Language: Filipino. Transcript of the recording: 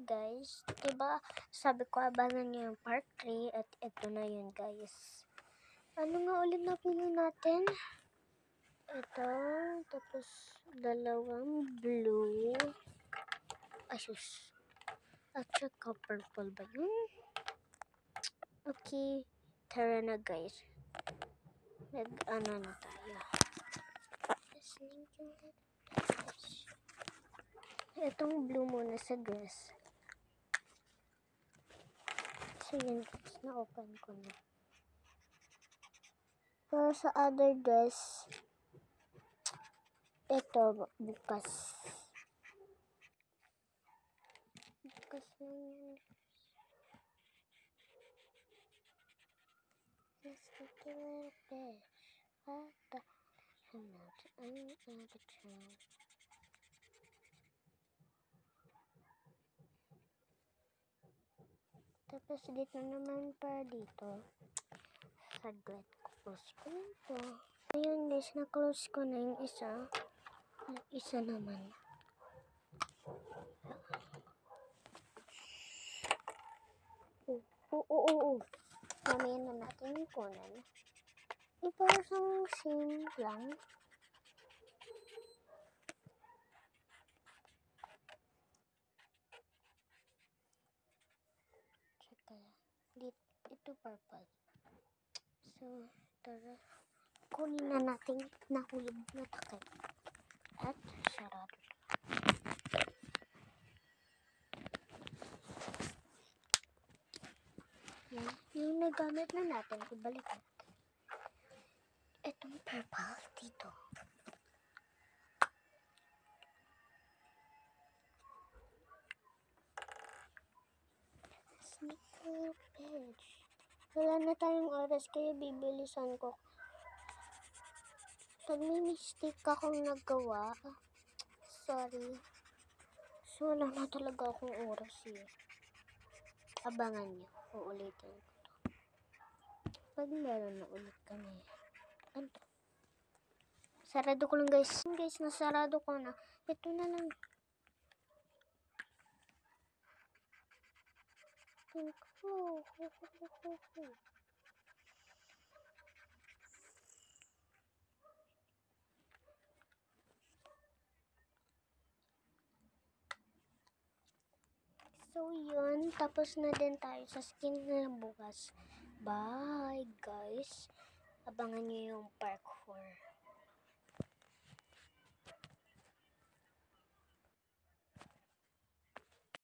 guys. Diba, sabi ko abangan nyo yung part 3 at ito na yun guys. Ano nga ulit na pili natin? Ito, tapos dalawang blue. Asus. At saka purple ba yun? Okay, tara na guys. Ano na tayo. Itong blue muna sa dress. So yun, na-open ko na. Pero sa other dress, ito, bukas. Bukas lang yun. Let's get to it. I'm out of town. Tapos dito naman pa dito. Saglit, close ko yun po. Ayun guys, na-close ko na yung isa. Yung isa naman. Oo. Mamaya na natin yung kunan. Parang same lang. Tsaka dito, ito purple. So, tara. Kunin na natin nahulog na takip. At sarado. Yan. Yung nagamit na natin, ibalik natin. Itong purple dito. Sneaker page. Wala na tayong oras kaya bibilisan ko. Pag may mistake akong nagawa, sorry. So, wala na talaga akong oras eh. Abangan nyo. Uulitin ko to. Pag meron na ulit kami. Ano? Sarado ko lang guys. Guys, nasarado ko na. Ito na lang. So, yun. Tapos na din tayo sa skin na bukas. Bye, guys. Abangan nyo yung part 4.